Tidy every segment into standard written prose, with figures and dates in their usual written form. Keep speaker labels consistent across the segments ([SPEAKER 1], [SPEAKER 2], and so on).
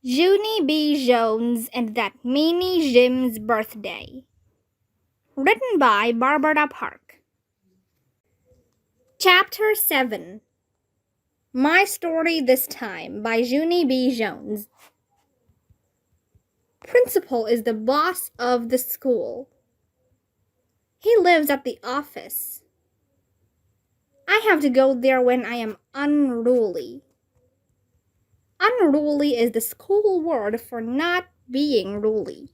[SPEAKER 1] Junie B. Jones and That Meanie Jim's Birthday. Written by Barbara Park. Chapter 7. My Story This Time by Junie B. Jones. Principal is the boss of the school. He lives at the office. I have to go there when I am unruly. Unruly is the school word for not being ruly.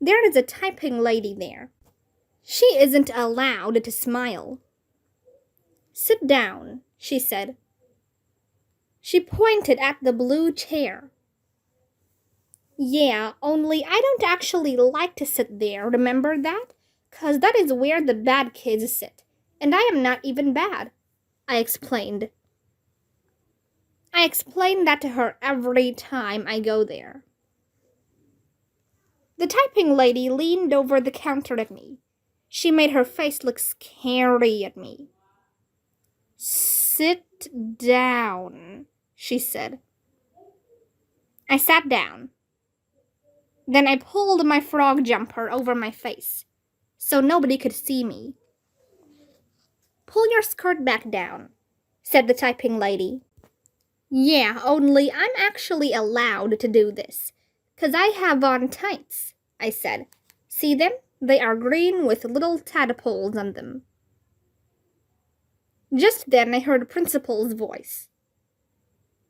[SPEAKER 1] There is a typing lady there. She isn't allowed to smile. Sit down, she said. She pointed at the blue chair. Yeah, only I don't actually like to sit there, remember that? 'Cause that is where the bad kids sit, and I am not even bad, I explained. I explain that to her every time I go there. The typing lady leaned over the counter at me. She made her face look scary at me. Sit down, she said. I sat down. Then I pulled my frog jumper over my face, so nobody could see me. Pull your skirt back down, said the typing lady. Yeah, only I'm actually allowed to do this, 'cause I have on tights, I said. See them? They are green with little tadpoles on them. Just then I heard Principal's voice.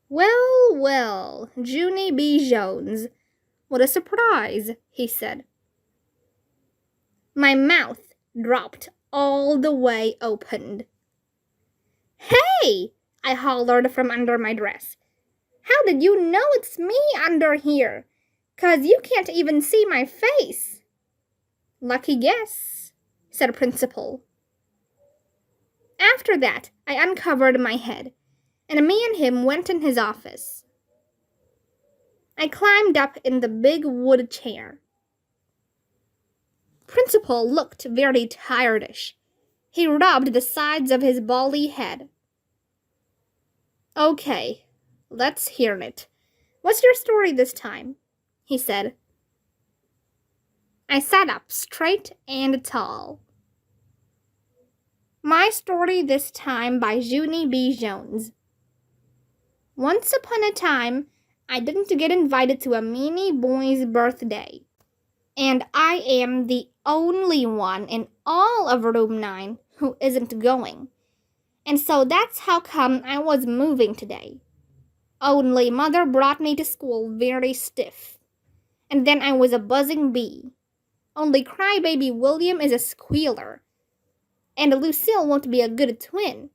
[SPEAKER 1] Well, well, Junie B. Jones. What a surprise, he said. My mouth dropped all the way open. Hey! I hollered from under my dress. How did you know it's me under here? 'Cause you can't even see my face. Lucky guess, said Principal. After that, I uncovered my head, and me and him went in his office. I climbed up in the big wood chair. Principal looked very tired-ish. He rubbed the sides of his bally head. Okay, let's hear it. What's your story this time? He said. I sat up straight and tall. My Story This Time by Junie B. Jones. Once upon a time, I didn't get invited to a meanie boy's birthday. And I am the only one in all of room 9 who isn't going. And so that's how come I was moving today. Only Mother brought me to school very stiff. And then I was a buzzing bee. Only crybaby William is a squealer. And Lucille won't be a good twin.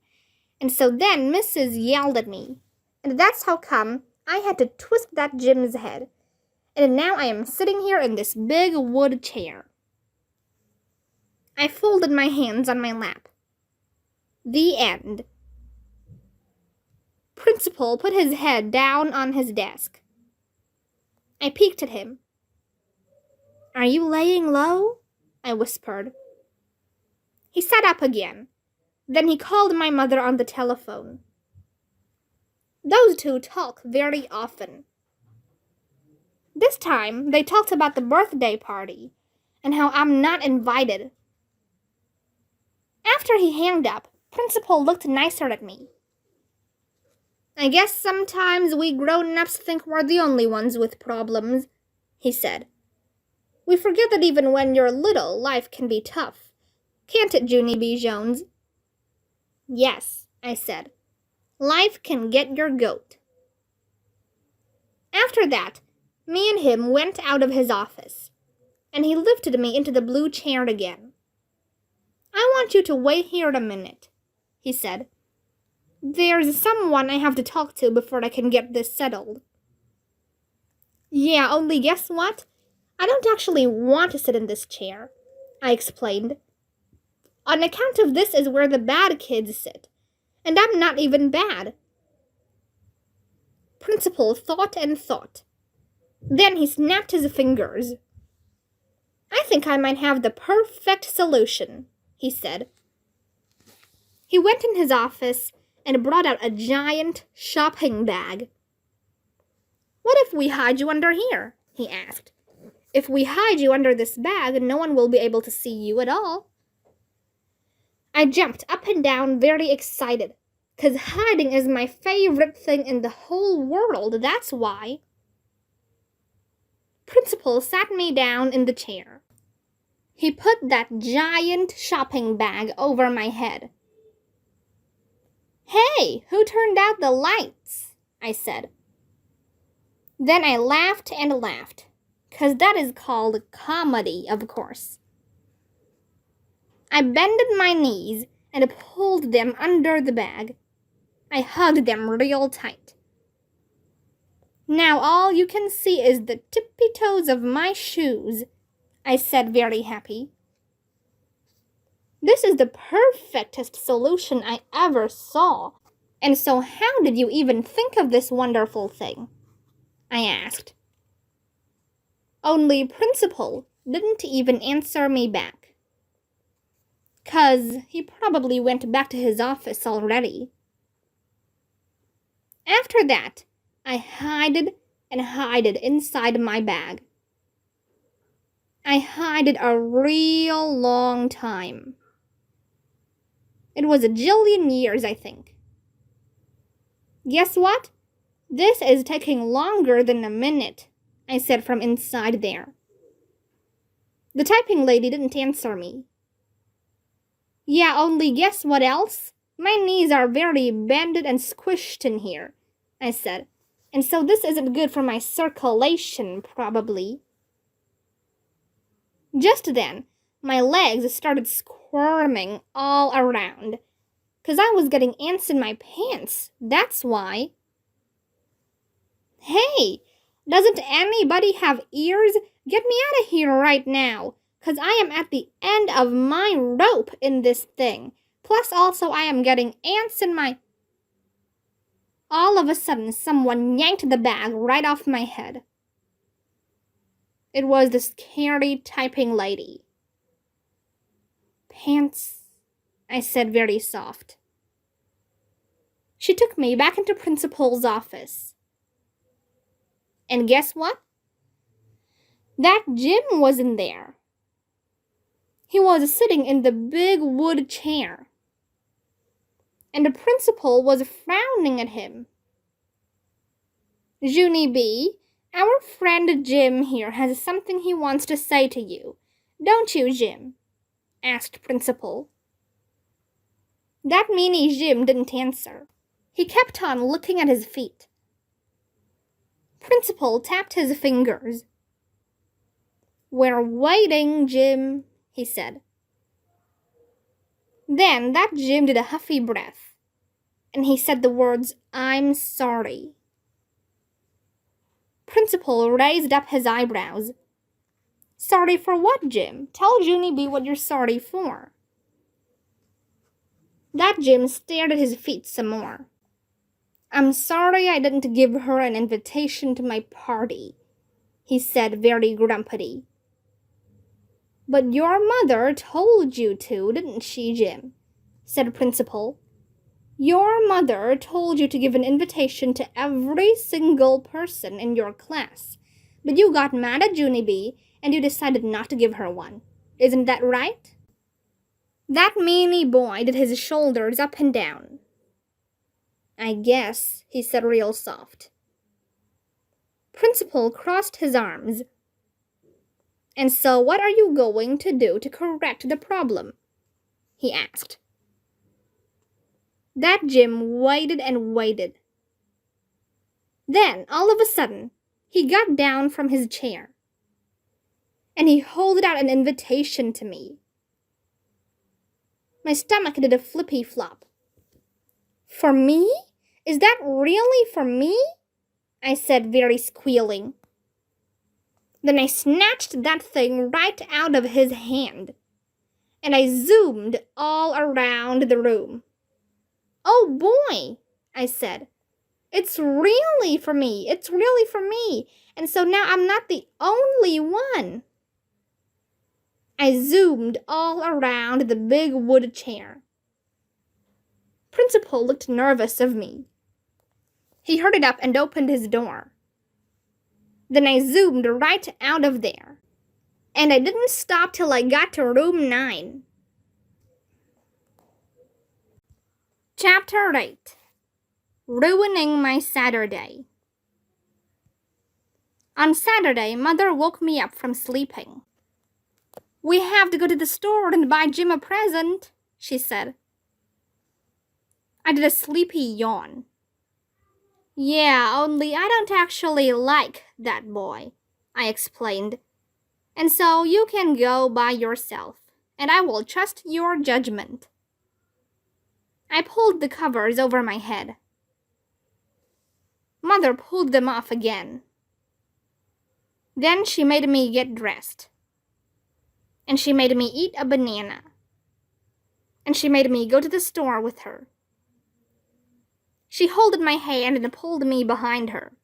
[SPEAKER 1] And so then Mrs. yelled at me. And that's how come I had to twist that Jim's head. And now I am sitting here in this big wood chair. I folded my hands on my lap. The end. Principal put his head down on his desk. I peeked at him. Are you laying low? I whispered. He sat up again. Then he called my mother on the telephone. Those two talk very often. This time, they talked about the birthday party and how I'm not invited. After he hanged up, Principal looked nicer at me. I guess sometimes we grown-ups think we're the only ones with problems, he said. We forget that even when you're little, life can be tough. Can't it, Junie B. Jones? Yes, I said. Life can get your goat. After that, me and him went out of his office, and he lifted me into the blue chair again. I want you to wait here a minute, he said. There's someone I have to talk to before I can get this settled. Yeah, only guess what? I don't actually want to sit in this chair, I explained. On account of this is where the bad kids sit, and I'm not even bad. Principal thought and thought. Then he snapped his fingers. I think I might have the perfect solution, he said. He went in his office and brought out a giant shopping bag. What if we hide you under here? He asked. If we hide you under this bag, no one will be able to see you at all. I jumped up and down, very excited, 'cause hiding is my favorite thing in the whole world, that's why. Principal sat me down in the chair. He put that giant shopping bag over my head. Hey, who turned out the lights? I said. Then I laughed and laughed, 'cause that is called comedy, of course. I bended my knees and pulled them under the bag. I hugged them real tight. Now all you can see is the tippy toes of my shoes, I said, very happy. This is the perfectest solution I ever saw. And so how did you even think of this wonderful thing? I asked. Only Principal didn't even answer me back. 'Cause he probably went back to his office already. After that, I hid and hid inside my bag. I hid a real long time. It was a jillion years, I think. Guess what? This is taking longer than a minute, I said from inside there. The typing lady didn't answer me. Yeah, only guess what else? My knees are very bended and squished in here, I said, and so this isn't good for my circulation, probably. Just then, my legs started squirming all around, 'cause I was getting ants in my pants, that's why. Hey, doesn't anybody have ears? Get me out of here right now, 'cause I am at the end of my rope in this thing. Plus also I am getting ants in my... All of a sudden, someone yanked the bag right off my head. It was the scary typing lady. Pants, I said very soft. She took me back into Principal's office. And guess what? That Jim wasn't there. He was sitting in the big wood chair. And the Principal was frowning at him. Junie B, our friend Jim here has something he wants to say to you. Don't you, Jim? Asked Principal. That meanie Jim didn't answer. He kept on looking at his feet. Principal tapped his fingers. We're waiting, Jim, he said. Then that Jim did a huffy breath, and he said the words, I'm sorry. Principal raised up his eyebrows. Sorry for what, Jim? Tell Junie B what you're sorry for. That Jim stared at his feet some more. I'm sorry I didn't give her an invitation to my party, he said very grumpily. But your mother told you to, didn't she, Jim? Said Principal. Your mother told you to give an invitation to every single person in your class, but you got mad at Junie B and you decided not to give her one. Isn't that right? That meanie boy did his shoulders up and down. I guess, he said real soft. Principal crossed his arms. And so what are you going to do to correct the problem? He asked. That Jim waited and waited. Then, all of a sudden, he got down from his chair. And he held out an invitation to me. My stomach did a flippy flop. For me? Is that really for me? I said, very squealing. Then I snatched that thing right out of his hand, and I zoomed all around the room. Oh boy, I said. It's really for me. It's really for me. And so now I'm not the only one. I zoomed all around the big wood chair. Principal looked nervous of me. He hurried up and opened his door. Then I zoomed right out of there. And I didn't stop till I got to room 9. Chapter 8. Ruining my Saturday. On Saturday, Mother woke me up from sleeping. "We have to go to the store and buy Jim a present," she said. I did a sleepy yawn. "Yeah, only I don't actually like that boy," I explained. "And so you can go by yourself, and I will trust your judgment." I pulled the covers over my head. Mother pulled them off again. Then she made me get dressed. And she made me eat a banana. And she made me go to the store with her. She holded my hand and pulled me behind her.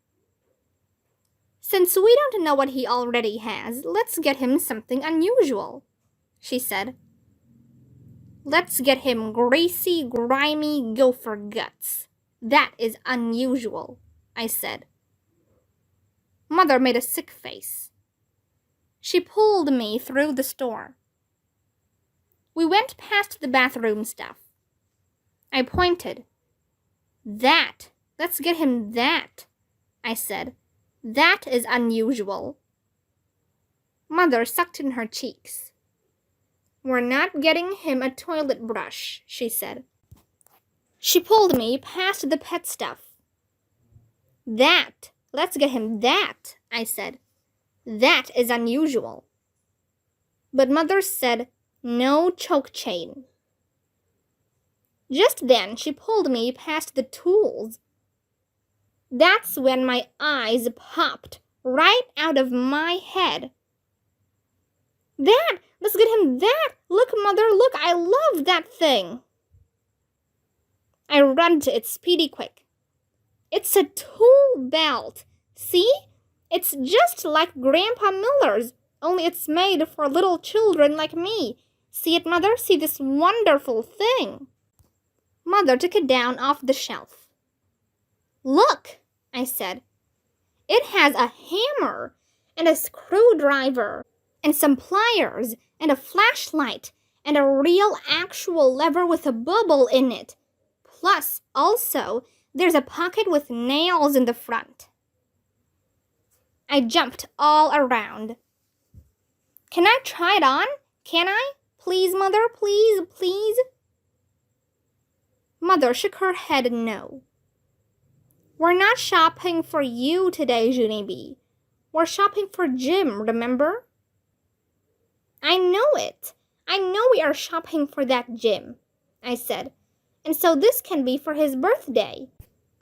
[SPEAKER 1] "Since we don't know what he already has, let's get him something unusual," she said. "Let's get him greasy, grimy gopher guts. That is unusual," I said. Mother made a sick face. She pulled me through the store. We went past the bathroom stuff. I pointed. Let's get him that," I said. "That is unusual." Mother sucked in her cheeks. "We're not getting him a toilet brush," she said. She pulled me past the pet stuff. Let's get him that," I said. "That is unusual." But Mother said, "No choke chain." Just then, she pulled me past the tools. That's when my eyes popped right out of my head. Let's get him that! Look, Mother, look, I love that thing!" I ran to it speedy quick. It's a tool belt. See? It's just like Grandpa Miller's, only it's made for little children like me. See it, Mother? See this wonderful thing? Mother took it down off the shelf. "Look," I said. "It has a hammer and a screwdriver and some pliers and a flashlight and a real actual lever with a bubble in it. Plus, also, there's a pocket with nails in the front." I jumped all around. "Can I try it on? Can I? Please, Mother, please, please." Mother shook her head no. "We're not shopping for you today, Junie B. We're shopping for Jim, remember?" "I know it. I know we are shopping for that Jim," I said. "And so this can be for his birthday.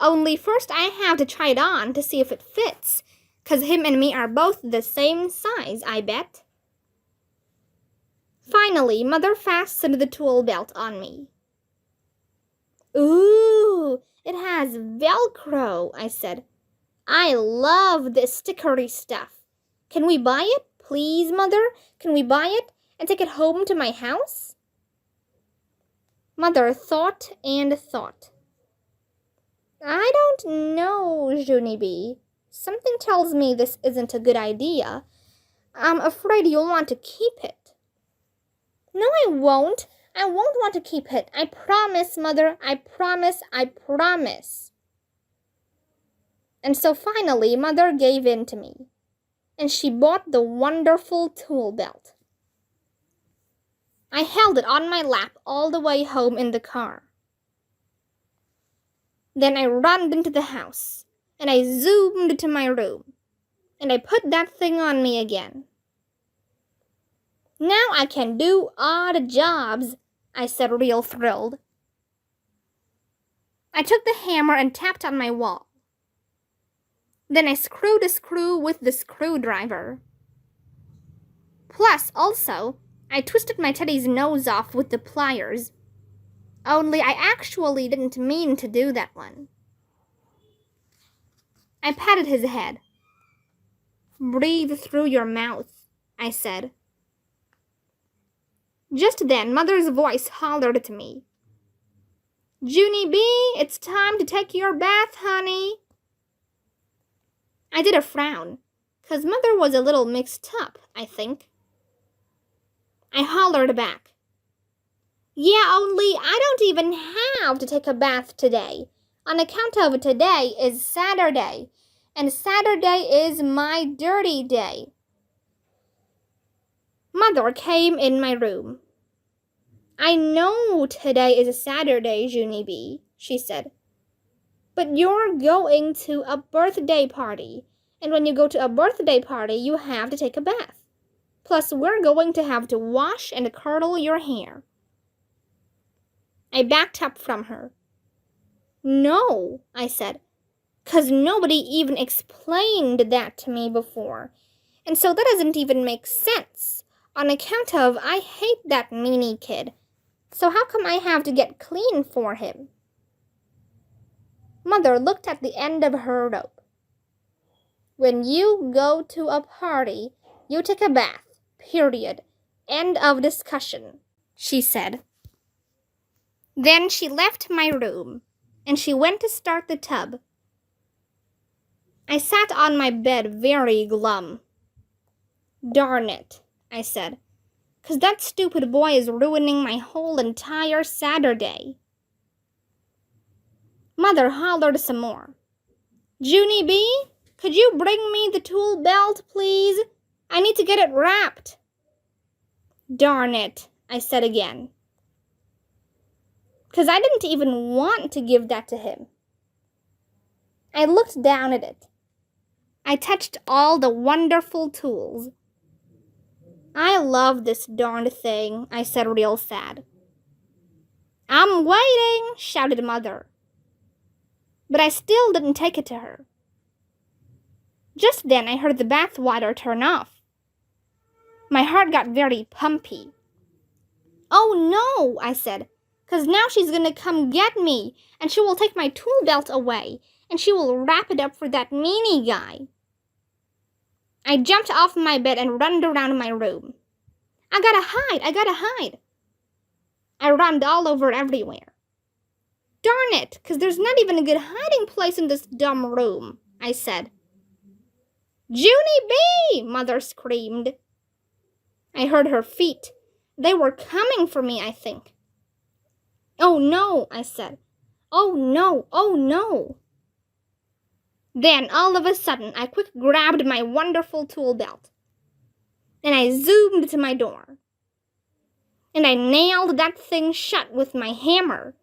[SPEAKER 1] Only first I have to try it on to see if it fits, 'cause him and me are both the same size, I bet." Finally, Mother fastened the tool belt on me. "Ooh, it has Velcro," I said. "I love this stickery stuff. Can we buy it? Please, Mother? Can we buy it and take it home to my house?" Mother thought and thought. "I don't know, Junie B. Something tells me this isn't a good idea. I'm afraid you'll want to keep it." "No, I won't. I won't want to keep it. I promise, Mother. I promise, I promise." And so finally, Mother gave in to me, and she bought the wonderful tool belt. I held it on my lap all the way home in the car. Then I ran into the house, and I zoomed to my room, and I put that thing on me again. "Now I can do odd jobs," I said, real thrilled. I took the hammer and tapped on my wall. Then I screwed a screw with the screwdriver. Plus, also, I twisted my teddy's nose off with the pliers. Only I actually didn't mean to do that one. I patted his head. "Breathe through your mouth," I said. Just then, Mother's voice hollered to me. "Junie B, it's time to take your bath, honey." I did a frown. 'cause Mother was a little mixed up, I think. I hollered back. Yeah, only I don't even have to take a bath today, on account of today is Saturday, and Saturday is my dirty day. Mother came in my room. I know today is a Saturday, Junie B, she said. But you're going to a birthday party, and when you go to a birthday party, you have to take a bath. Plus, we're going to have to wash and curl your hair. I backed up from her. No, I said, 'cause nobody even explained that to me before, and so that doesn't even make sense, on account of I hate that Meanie kid, so how come I have to get clean for him? Mother looked at the end of her rope. When you go to a party, you take a bath, period. End of discussion, she said. Then she left my room, and she went to start the tub. I sat on my bed very glum. Darn it, I said, 'cause that stupid boy is ruining my whole entire Saturday. Mother hollered some more. Junie B, could you bring me the tool belt, please? I need to get it wrapped. Darn it, I said again, 'cause I didn't even want to give that to him. I looked down at it. I touched all the wonderful tools. I love this darned thing, I said real sad. I'm waiting, shouted Mother. But I still didn't take it to her. Just then I heard the bath water turn off. My heart got very pumpy. Oh no, I said, 'cause now she's gonna come get me, and she will take my tool belt away, and she will wrap it up for that Meanie guy. I jumped off my bed and ran around my room. I gotta hide. I ran all over everywhere. Darn it, 'cause there's not even a good hiding place in this dumb room, I said. Junie B, Mother screamed. I heard her feet. They were coming for me, I think. Oh no, I said. Oh no. Then, all of a sudden, I quick grabbed my wonderful tool belt. And I zoomed to my door. And I nailed that thing shut with my hammer.